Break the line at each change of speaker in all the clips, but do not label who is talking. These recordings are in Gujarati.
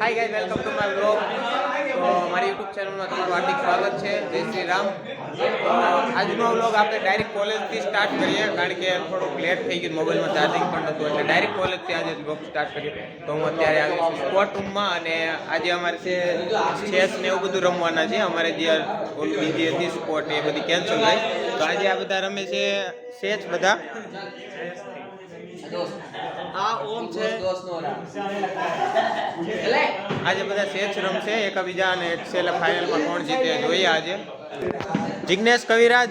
Hi guys, welcome to my vlog. તો મારી યુટ્યુબ ચેનલમાં તમારું હાર્દિક સ્વાગત છે. જય શ્રી રામ. આજનો વ્લોગ આપણે ડાયરેક્ટ કોલેજથી સ્ટાર્ટ કરીએ, કારણ કે થોડુંક લેટ થઈ ગયું, મોબાઈલમાં ચાર્જિંગ પણ નહોતું, એટલે ડાયરેક્ટ કોલેજથી આજે વ્લોગ સ્ટાર્ટ કરીએ. તો હું અત્યારે આવી છું સ્પોર્ટ રૂમમાં, અને આજે અમારે છે ચેસ ને એવું બધું રમવાના છે. અમારે જે ઓલી બીજી હતી સ્પોર્ટ એ બધી કેન્સલ થઈ, તો આજે આ બધા રમે છે સેચ બધા. આ ઓમ છે, આજે બધા સેચ રમશે એકબીજા, અને છેલ્લા ફાઇનલમાં કોણ જીતે જોઈએ આજે. જિગ્નેશ કવિરાજ,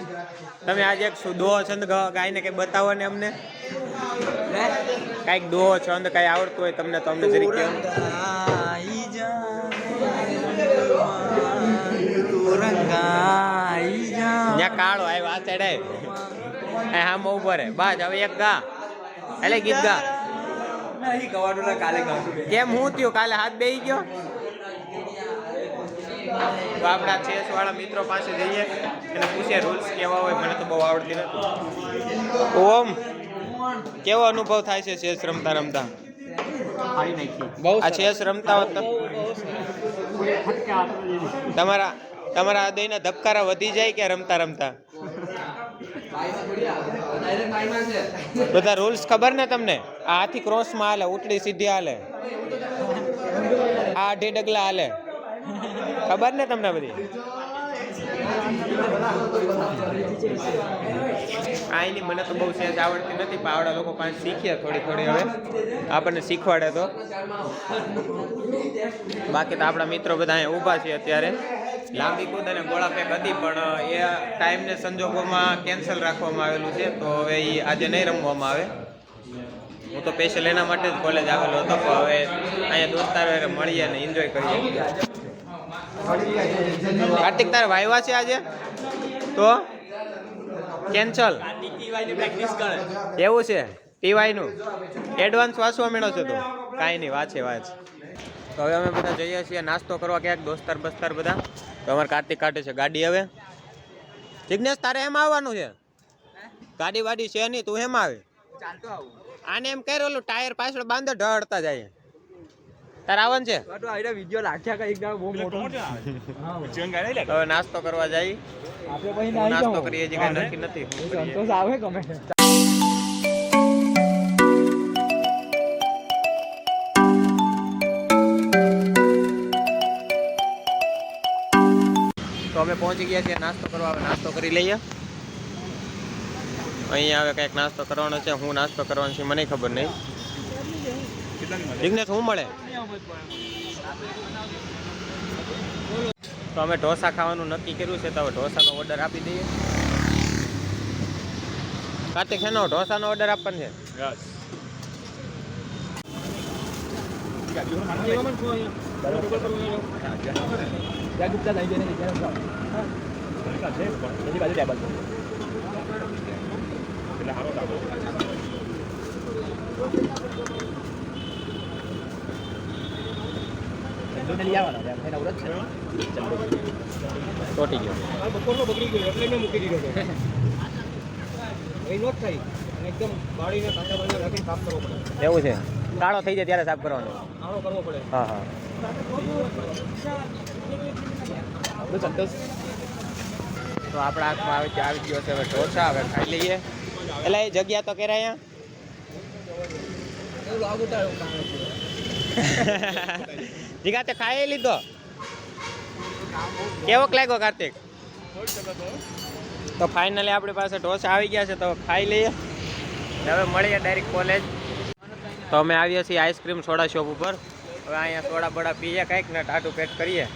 તમે આજે એક દોહો છંદ ગાઈને કંઈ બતાવો ને અમને. કાંઈક દોહો છંદ કાંઈ આવડતું હોય તમને તો અમને જરીક કહો. ત્યાં કાળો આવ્યો આ ચડાય હા મો ઉપર બસ. હવે એક ગા એટલે ગીત ગા. કેમ હું થયું કાલે હાથ બેહી ગયો? તો આપણા ચેસ વાળા મિત્રો પાસે જઈએ અને પૂછે રૂલ્સ કેવા હોય. મને તો બહુ આવડતી નથી. ઓમ, કેવો અનુભવ થાય છે ચેસ રમતા રમતા? આ ચેસ રમતા હોત તમારા હૃદયના ધબકારા વધી જાય કે રમતા રમતા? બધા રૂલ્સ ખબર ને તમને? આ હાથી ક્રોસમાં હાલે, ઉટડી સીધી હાલે, આ અઢી ડગલા હાલે, ખબર ને તમને બધી? આની મને તો બહુ સેજ આવડતી નથી, પણ આવડા લોકો પાસે શીખીએ થોડી થોડી. હવે આપણને શીખવાડે તો. બાકી તો આપણા મિત્રો બધા અહીંયા ઊભા છે અત્યારે. લાંબી કૂદ અને ગોળા ફેંક હતી, પણ એ ટાઈમને સંજોગોમાં કેન્સલ રાખવામાં આવેલું છે, તો હવે એ આજે નહીં રમવામાં આવે. હું તો સ્પેશિયલ એના માટે જ કોલેજ આવેલો હતો, પણ હવે અહીંયા દોસ્તારો મળીએ અને એન્જોય કરીએ. કાર્તિક, તારે વાયવા છે આજે તો કેન્સલ? એવું છે? ટીવાય નું એડવાન્સ વાંચવા મેળો છે તો કાંઈ નહીં, વાંચે વાંચ. તો હવે અમે બધા જઈએ છીએ નાસ્તો કરવા ક્યાંક, દોસ્તાર બસ્તાર બધા. તો અમારે કાર્તિક કાઢે છે ગાડી. હવે જિગ્નેશ, તારે એમ આવવાનું છે? ગાડી વાડી છે નહીં, તું એમ આવે? આને એમ કહે ઓલું ટાયર પાછળ બાંધે ઢળતા જાય. તારે આવવાનું છે? હવે નાસ્તો કરવા જાય. નાસ્તો કરીએ હજી કઈ નક્કી નથી. તો અમે પહોંચી ગયા છીએ નાસ્તો કરવા. હવે નાસ્તો કરી લઈએ. અહીંયા હવે કંઈક નાસ્તો કરવાનો છે. હું નાસ્તો કરવાનો છે મને ખબર નહીં. જિગ્નેશ, શું મળે? તો અમે ઢોસા ખાવાનું નક્કી કર્યું છે, તો હવે ઢોસાનો ઓર્ડર આપી દઈએ. કાર્તિક, શેનો ઢોસાનો ઓર્ડર આપવાનો છે? તોટી ગયો. એવું છે? કાળો થઈ જાય ત્યારે સાફ કરવાનો? હા હા. તો આપણા હાથમાં આવી ગયો છે હવે ઢોસા. હવે ખાઈ લઈએ. એટલે એ જગ્યા તો કેરા અહીંયા જીગાતે ખાઈ લીધો. કેવોક લાગ્યો કાર્તિક? તો ફાઇનલી આપણી પાસે ઢોસા આવી ગયા છે, તો ખાઈ લઈએ. હવે મળીએ ડાયરેક્ટ કોલેજ. તો અમે આવીએ છીએ આઈસ્ક્રીમ સોડા શોપ ઉપર. હવે અહીંયા સોડા બોડા પીએ કંઈક ને ટાટું પેટ કરીએ.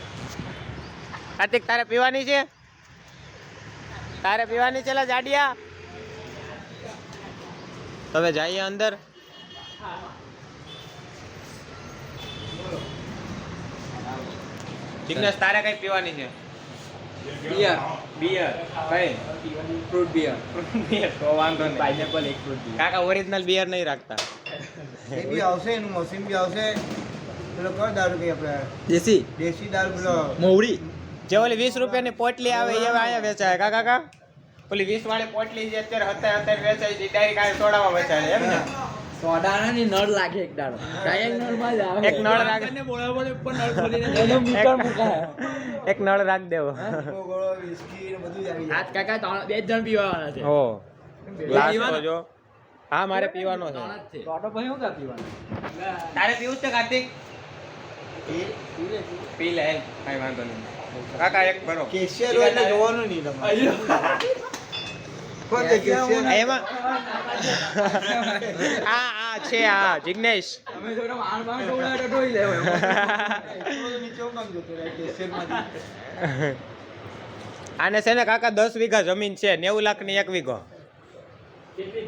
કાર્તિક, તારે પીવાની છે? તારે પીવાની છે લા જાડિયા? તમે જઈએ અંદર. જિગ્નેશ, તારે કઈ પીવાની છે? બિયર. બિયર કઈ? Fruit beer. તો વાંધો નહીં. પાઇનેપલ એક ફ્રૂટ બિયર. કાકા ઓરિજિનલ બિયર નહીં રાખતા?
એ બી આવશે, એનું મશીન બી આવશે. પેલો કયો દારૂ કઈ આપણે?
દેશી.
દેશી દારૂ પેલો
મોવડી. જે ઓલી 20 રૂપિયાની પોટલી આવે એ અહીંયા વેચાય કા કાકા? ઓલી 20 વાળી પોટલી જે અત્યારે 70 વેચાય છે ડાયરેક્ટ આ સોડામાં વેચાય એમ ને?
સોડાના ની નળ લાગે એક દાડો ડાયરેક્ટ નળ માં જ આવે
એક નળ રાખ
ને બોલાવો ઉપર નળ ખોલીને એનો મીટર મુકાય
એક નળ રાખ દેવો
કોકોળો, વિસ્કી ને બધું જ આવી જાય.
આજ કાકા બે જ જણ પીવાના છે
ઓ ગ્લાસ તો જો હા મારે પીવાનો છે
ટોટો પછી હું કા પીવાનો
તારે પીવું છે કાર્તિક પી લે કઈ વાંધો નહીં કાકા એક ભરો
કેશિયર હોય એટલે જોવાનું નહીં તમારે. કોણ છે કેશિયર?
એમાં આ છે આ જિગ્નેશ
અમે જોડે માર માર ડોળા ડોઈ લેવો
નીચે હું કામ જતો રહે કેશિયરમાંથી?
આને છે ને કાકા 10 વીઘા જમીન છે 90 લાખની 1 વીઘો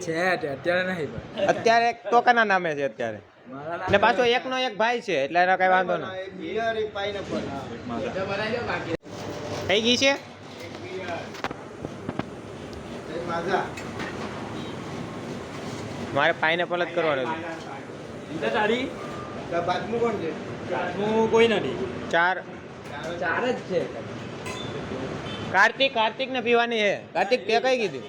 છે અત્યારે નહીં ભાઈ
અત્યારે એક ટોકાના નામે છે અત્યારે
મારા
ને પાછો એકનો એક ભાઈ છે એટલે એનો કઈ વાંધો નહીં
એક બિયર, એક પાઇનેપલ.
તો બનાવી દો બાકી
થઈ ગઈ છે
એક માઝા.
મારે પાઇનેપલ જ કરવાનું છે
તો તારી
તો બાદનું કોણ છે?
હું કોઈ નથી
4
ચાર જ છે
કાર્તિક ને પીવાની છે કાર્તિક તે કઈ કીધી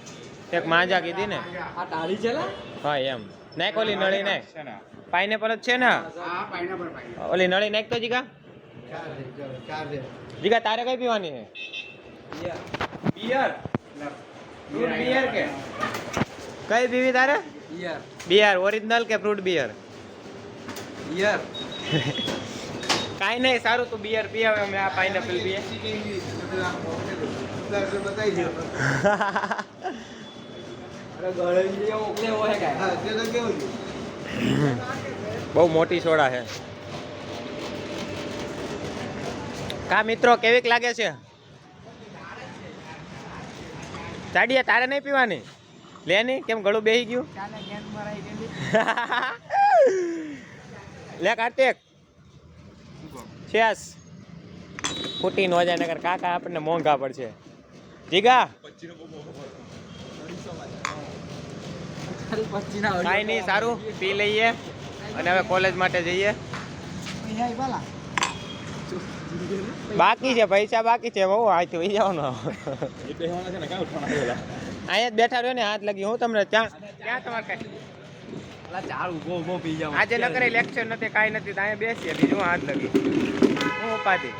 એક માંજા કીધી ને
આ તાળી છે ને
હા એમ નાખ ઓલી નળી નાખ પાઇનેપલ જ છે ને
હા, પાઇનેપલ.
ઓલી નળી નાખ તો જીગા
ચાર છે.
જીગા તારે કઈ પીવાની છે બિયર ફ્રૂટ બિયર કે કઈ પીવી તારે
યાર
બિયર ઓરિજિનલ કે ફ્રૂટ બિયર
યાર
કાઈ નહીં સારું તું બિયર પી આવે અમે આ પાઇનેપલ પીએ
બતાવી દો.
અરે ગળે ઓકલે હોય કાય
હા, તે તો કેવું છે?
બહુ મોટી સોડા છે કા મિત્રો કેવીક લાગે છે ચાડીએ તારે નહીં પીવાની લે ની કેમ ગળું બેહી ગયું લે કાર્તિક છેસ ફૂટી નો જાય નગર કાકા આપણને મોંઘા પડશે જીગા કાંઈ નહીં સારું પી લઈએ અને હવે કોલેજ માટે જઈએ બાકી છે પૈસા બાકી છે બહુ આથી વહી જવાનો અહીંયા જ બેઠા રહ્યો ને હાથ લગી હું તમને ક્યાં તમારે કઈ
ચાર ઉભો પી જાવ
આજે ન કરી લેક્ચર નથી કાંઈ નથી તો અહીંયા બેસીએ બીજું હાથ લગી હું ઉપાધિ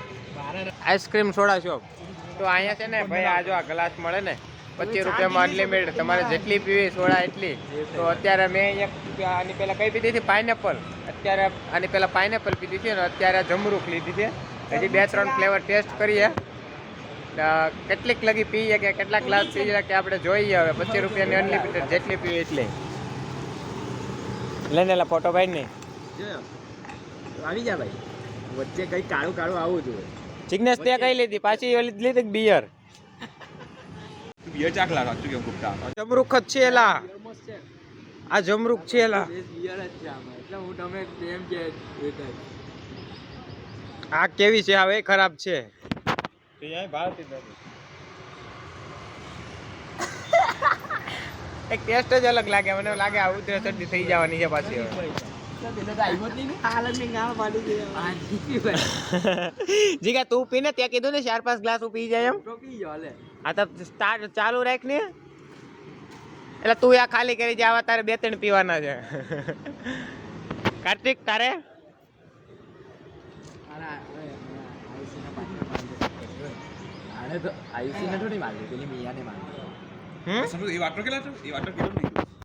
આઈસ્ક્રીમ સોડા શોપ તો અહીંયા છે ને ભાઈ આ જો આ ગ્લાસ મળે ને 25 રૂપિયામાં અનલિમિટેડ તમારે જેટલી પીવી સોડા એટલી તો અત્યારે મેં એક આની પહેલાં કઈ પીધી હતી પાઇનેપલ અત્યારે આની પહેલાં પાઇનેપલ પીધી છે ને અત્યારે જમરૂખ લીધી છે હજી 2-3 ફ્લેવર ટેસ્ટ કરીએ કેટલીક લગી પીએ કે કેટલા ગ્લાસ પીએ કે આપણે જોઈએ હવે 25 રૂપિયાની અનલિમિટેડ જેટલી પીવી એટલી લઈને લા ફોટો પાડી નહીં
આવી જા ભાઈ વચ્ચે કઈ કાળું કાળું આવું જોઈએ
જિગ્નેશ તે કઈ લીધી પાછી ઓલી લીધી બિયર
બિયર ચાખલા રાખજો કેમ ગુપ્તા
જમરૂખ જ છે એલા આ જમરૂખ છે એલા
બિયર જ છે આમાં એટલે હું તમે એમ કે
આ કેવી છે હવે ખરાબ છે એક ટેસ્ટ જ અલગ લાગે મને લાગે આ ઉતરે ચટણી થઈ જવાની છે પાછી હવે જીગા તું પીને ત્યાં કીધું ને 4-5 ગ્લાસ પી જાય એમ આ તો સ્ટાર્ટ ચાલુ રાખ ને એટલે તું આ ખાલી કરી જાય તારે 2-3 પીવાના છે કાર્તિક તારે
આયુષી ને થોડી મારી પેલી મિયાને મારી
હમ
એ વાટર કેટલા છે એ વાટર કેટલું નહીં